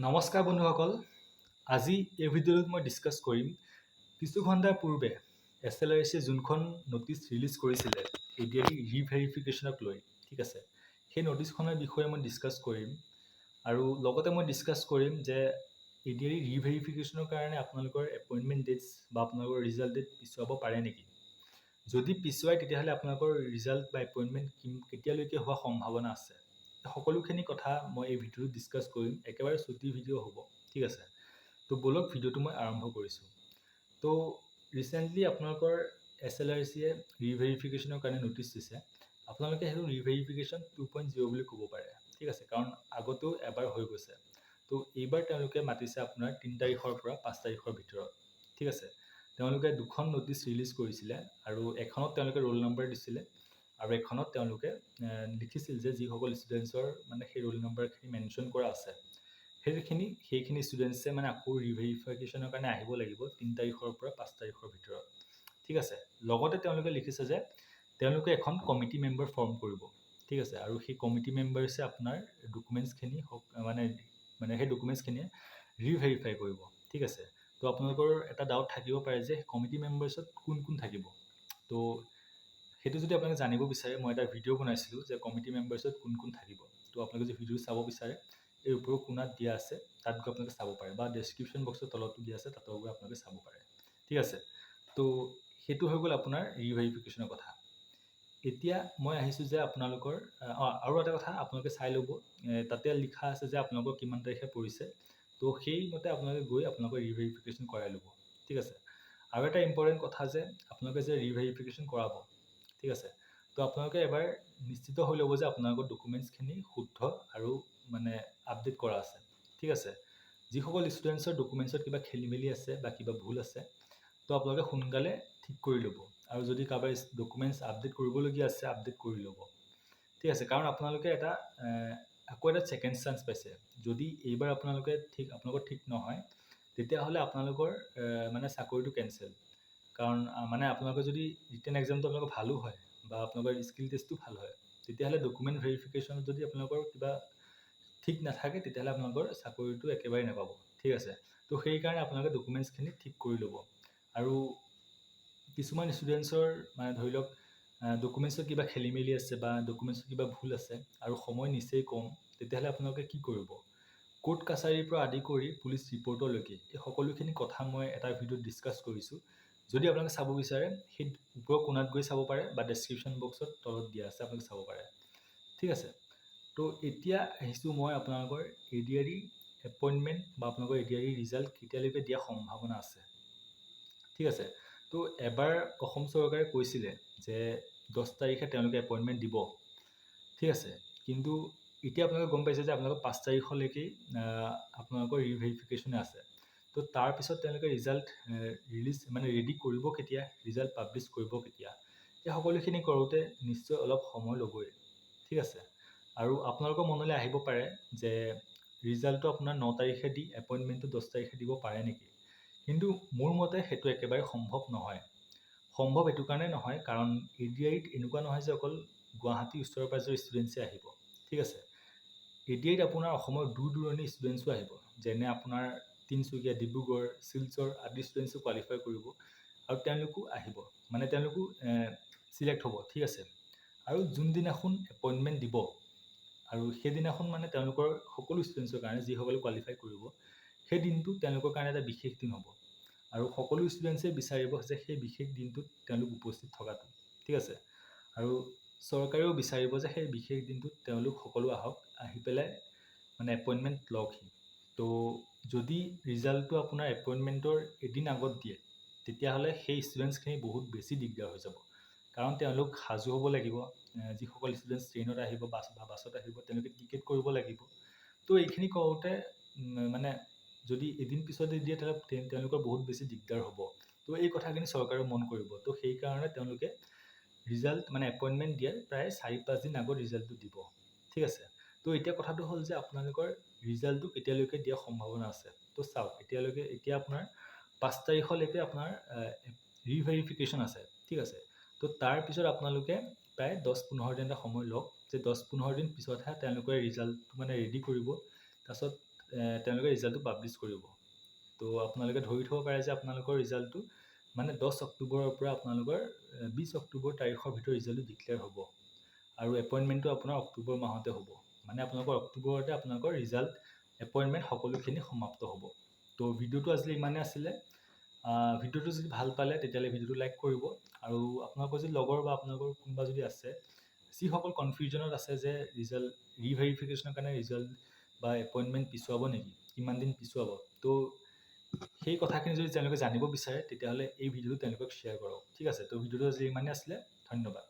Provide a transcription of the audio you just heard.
নমস্কাৰ বন্ধুসকল, আজি এই ভিডিঅ'ত মই ডিছকাছ কৰিম কিছু ঘণ্টাৰ পূৰ্বে SLRC যোনখন ন'টিচ ৰিলিজ কৰিছিলে ADR ৰিভেৰিফিকেশ্যনক লৈ, ঠিক আছে, সেই ন'টিচখনৰ বিষয়ে মই ডিছকাছ কৰিম আৰু লগতে মই ডিছকাছ কৰিম যে ADR ৰিভেৰিফিকেশ্যনৰ কাৰণে আপোনালোকৰ এপইণ্টমেণ্ট ডেটছ বা আপোনালোকৰ ৰিজাল্ট ডেট পিছুৱাব পাৰে নেকি। যদি পিছুৱাই তেতিয়াহ'লে আপোনালোকৰ ৰিজাল্ট বা এপইণ্টমেণ্ট কেতিয়ালৈকে হোৱা সম্ভাৱনা আছে। সকলোখিনি কথা মই এই ভিডিঅ'ত ডিছকাছ কৰিম। একেবাৰে ছুটি ভিডিঅ' হ'ব, ঠিক আছে। তো বলক ভিডিঅ'টো মই আৰম্ভ কৰিছোঁ। তো ৰিচেণ্টলি আপোনালোকৰ SLRCয়ে ৰিভেৰিফিকেশ্যনৰ কাৰণে ন'টিচ দিছে। আপোনালোকে সেইটো ৰিভেৰিফিকেশ্যন 2.0 বুলি ক'ব পাৰে, ঠিক আছে, কাৰণ আগতেও এবাৰ হৈ গৈছে। তো এইবাৰ তেওঁলোকে মাতিছে আপোনাৰ 3 তাৰিখৰ পৰা 5 তাৰিখৰ ভিতৰত, ঠিক আছে। তেওঁলোকে দুখন ন'টিচ ৰিলিজ কৰিছিলে আৰু এখনত তেওঁলোকে ৰোল নম্বৰ দিছিলে আৰু এখনত তেওঁলোকে লিখিছিল যে যিসকল ষ্টুডেণ্টছৰ মানে সেই ৰোল নম্বৰখিনি মেনশ্যন কৰা আছে সেইখিনি ষ্টুডেণ্টছে মানে আকৌ ৰিভেৰিফিকেশ্যনৰ কাৰণে আহিব লাগিব 3 তাৰিখৰ পৰা 5 তাৰিখৰ ভিতৰত, ঠিক আছে। লগতে তেওঁলোকে লিখিছে যে তেওঁলোকে এখন কমিটি মেম্বাৰ ফৰ্ম কৰিব, ঠিক আছে, আৰু সেই কমিটি মেম্বাৰ্ছে আপোনাৰ ডকুমেণ্টছখিনি মানে সেই ডকুমেণ্টছখিনিয়ে ৰিভেৰিফাই কৰিব, ঠিক আছে। তো আপোনালোকৰ এটা ডাউট থাকিব পাৰে যে কমিটি মেম্বাৰ্ছত কোন কোন থাকিব। তো সেইটো যদি আপোনালোকে জানিব বিচাৰে, মই এটা ভিডিঅ' বনাইছিলোঁ যে কমিটি মেম্বাৰ্ছত কোন কোন থাকিব। তো আপোনালোকে যদি ভিডিঅ' চাব বিচাৰে, এই ওপৰৰ কোণাত দিয়া আছে, তাত গৈ আপোনালোকে চাব পাৰে, বা ডেছক্ৰিপশ্যন বক্সৰ তলতো দিয়া আছে, তাতো গৈ আপোনালোকে চাব পাৰে, ঠিক আছে। তো সেইটো হৈ গ'ল আপোনাৰ ৰিভেৰিফিকেশ্যনৰ কথা। এতিয়া মই আহিছোঁ যে আপোনালোকৰ আৰু এটা কথা আপোনালোকে চাই ল'ব, তাতে লিখা আছে যে আপোনালোকৰ কিমান তাৰিখে পৰিছে। তো সেইমতে আপোনালোকে গৈ আপোনালোকৰ ৰিভেৰিফিকেশ্যন কৰাই ল'ব, ঠিক আছে। আৰু এটা ইম্পৰ্টেণ্ট কথা যে আপোনালোকে যে ৰিভেৰিফিকেশ্যন কৰাব, ঠিক আছে, তো আপোনালোকে এবাৰ নিশ্চিত হৈ ল'ব যে আপোনালোকৰ ডকুমেণ্টছখিনি শুদ্ধ আৰু মানে আপডেট কৰা আছে, ঠিক আছে। যিসকল ষ্টুডেণ্টছৰ ডকুমেণ্টছত কিবা খেলি মেলি আছে বা কিবা ভুল আছে, তো আপোনালোকে সোনকালে ঠিক কৰি ল'ব। আৰু যদি কাৰোবাৰ ডকুমেণ্টছ আপডেট কৰিবলগীয়া আছে, আপডেট কৰি ল'ব, ঠিক আছে। কাৰণ আপোনালোকে আকৌ এটা ছেকেণ্ড চান্স পাইছে। যদি এইবাৰ আপোনালোকৰ ঠিক নহয়, তেতিয়াহ'লে আপোনালোকৰ মানে চাকৰিটো কেঞ্চেল। কাৰণ মানে আপোনালোকৰ যদি ৰিটেন এক্সামটো আপোনালোকৰ ভালো হয় বা আপোনালোকৰ স্কিল টেষ্টটো ভাল হয়, তেতিয়াহ'লে ডকুমেণ্ট ভেৰিফিকেশ্যনত যদি আপোনালোকৰ কিবা ঠিক নাথাকে, তেতিয়াহ'লে আপোনালোকৰ চাকৰিটো একেবাৰে নাপাব, ঠিক আছে। তো সেইকাৰণে আপোনালোকে ডকুমেণ্টছখিনি ঠিক কৰি ল'ব। আৰু কিছুমান ষ্টুডেণ্টছৰ মানে ধৰি লওক ডকুমেণ্টছত কিবা খেলি মেলি আছে বা ডকুমেণ্টছত কিবা ভুল আছে আৰু সময় নিচেই কম, তেতিয়াহ'লে আপোনালোকে কি কৰিব। কোৰ্ট কাছাৰীৰ পৰা আদি কৰি পুলিচ ৰিপৰ্টলৈকে এই সকলোখিনি কথা মই এটা ভিডিঅ'ত ডিছকাছ কৰিছোঁ। যদি আপোনালোকে চাব বিচাৰে, সেই ওপৰৰ কোণাত গৈ চাব পাৰে বা ডেছক্ৰিপশ্যন বক্সত তলত দিয়া আছে, আপোনালোকে চাব পাৰে, ঠিক আছে। তো এতিয়া আহিছোঁ মই আপোনালোকৰ ADR এপইণ্টমেণ্ট বা আপোনালোকৰ ADR ৰিজাল্ট কেতিয়ালৈকে দিয়া সম্ভাৱনা আছে, ঠিক আছে। তো এবাৰ অসম চৰকাৰে কৈছিলে যে 10 তাৰিখে তেওঁলোকে এপইণ্টমেণ্ট দিব, ঠিক আছে। কিন্তু এতিয়া আপোনালোকে গম পাইছে যে আপোনালোকৰ 5 তাৰিখলৈকেই আপোনালোকৰ ৰিভেৰিফিকেশ্যনে আছে। তো তাৰপিছত তেওঁলোকে ৰিজাল্ট ৰেডি কৰিব কেতিয়া, ৰিজাল্ট পাব্লিছ কৰিব কেতিয়া, এই সকলোখিনি কৰোঁতে নিশ্চয় অলপ সময় ল'বই, ঠিক আছে। আৰু আপোনালোকৰ মনলৈ আহিব পাৰে যে ৰিজাল্টটো আপোনাৰ 9 তাৰিখে দি এপইণ্টমেণ্টটো 10 তাৰিখে দিব পাৰে নেকি। কিন্তু মোৰ মতে সেইটো একেবাৰে সম্ভৱ নহয়। সম্ভৱ এইটো কাৰণে নহয়, কাৰণ ADRত এনেকুৱা নহয় যে অকল গুৱাহাটী ওচৰে পাঁজৰে ষ্টুডেণ্টছে আহিব, ঠিক আছে। ADRত আপোনাৰ অসমৰ দূৰ দূৰণিৰ ষ্টুডেণ্টছো আহিব, যেনে আপোনাৰ তিনিচুকীয়া, ডিব্ৰুগড়, শিলচৰ আদি ষ্টুডেণ্টছো কোৱালিফাই কৰিব আৰু তেওঁলোকো আহিব, মানে তেওঁলোকো চিলেক্ট হ'ব, ঠিক আছে। আৰু যোনদিনাখন এপইণ্টমেণ্ট দিব, আৰু সেইদিনাখন মানে তেওঁলোকৰ সকলো ষ্টুডেণ্টছৰ কাৰণে যিসকলে কোৱালিফাই কৰিব, সেই দিনটো তেওঁলোকৰ কাৰণে এটা বিশেষ দিন হ'ব। আৰু সকলো ষ্টুডেণ্টছে বিচাৰিব যে সেই বিশেষ দিনটোত তেওঁলোক উপস্থিত থকাটো, ঠিক আছে। আৰু চৰকাৰেও বিচাৰিব যে সেই বিশেষ দিনটোত তেওঁলোক সকলো আহি পেলাই মানে এপইণ্টমেণ্ট লওকহি। তো যদি ৰিজাল্টটো আপোনাৰ এপইণ্টমেণ্টৰ এদিন আগত দিয়ে, তেতিয়াহ'লে সেই ষ্টুডেণ্টছখিনি বহুত বেছি দিগদাৰ হৈ যাব। কাৰণ তেওঁলোক সাজু হ'ব লাগিব, যিসকল ষ্টুডেণ্টছ ট্ৰেইনত আহিব বা বাছত আহিব, তেওঁলোকে টিকেট কৰিব লাগিব। তো এইখিনি কৰোঁতে মানে যদি এদিন পিছতে দিয়ে, তেওঁলোকৰ বহুত বেছি দিগদাৰ হ'ব। তো এই কথাখিনি চৰকাৰে মন কৰিব। তো সেইকাৰণে তেওঁলোকে ৰিজাল্ট মানে এপইণ্টমেণ্ট দিয়াৰ প্ৰায় 4-5 দিন আগত ৰিজাল্টটো দিব, ঠিক আছে। তো এতিয়া কথাটো হ'ল যে আপোনালোকৰ ৰিজাল্টটো কেতিয়ালৈকে দিয়াৰ সম্ভাৱনা আছে। তো চাওক, এতিয়া আপোনাৰ 5 তাৰিখলৈকে আপোনাৰ ৰিভেৰিফিকেশ্যন আছে, ঠিক আছে। তো তাৰপিছত আপোনালোকে প্ৰায় 10-15 দিন এটা সময় লওক, যে 10-15 দিন পিছতহে তেওঁলোকে ৰিজাল্টটো মানে ৰেডি কৰিব। তাৰপিছত তেওঁলোকে ৰিজাল্টটো পাব্লিছ কৰিব। তো আপোনালোকে ধৰি থ'ব পাৰে যে আপোনালোকৰ ৰিজাল্টটো মানে 10 অক্টোবৰৰ পৰা আপোনালোকৰ 20 অক্টোবৰ তাৰিখৰ ভিতৰত ৰিজাল্টটো ডিক্লেয়াৰ হ'ব আৰু এপইণ্টমেণ্টটো আপোনাৰ অক্টোবৰ মাহতে হ'ব। মানে আপোনালোকৰ অক্টোবৰতে আপোনালোকৰ ৰিজাল্ট এপইণ্টমেণ্ট সকলোখিনি সমাপ্ত হ'ব। তো ভিডিঅ'টো আজিলৈ ইমানেই আছিলে। ভিডিঅ'টো যদি ভাল পালে তেতিয়াহ'লে ভিডিঅ'টো লাইক কৰিব আৰু আপোনালোকৰ যদি লগৰ বা আপোনালোকৰ কোনোবা যদি আছে যিসকল কনফিউজনত আছে যে ৰিজাল্ট ৰিভেৰিফিকেশ্যনৰ কাৰণে ৰিজাল্ট বা এপইণ্টমেণ্ট পিছুৱাব নেকি, কিমান দিন পিছুৱাব, তো সেই কথাখিনি যদি তেওঁলোকে জানিব বিচাৰে তেতিয়াহ'লে এই ভিডিঅ'টো তেওঁলোকক শ্বেয়াৰ কৰক। ঠিক আছে, তো ভিডিঅ'টো আজি ইমানেই আছিলে। ধন্যবাদ।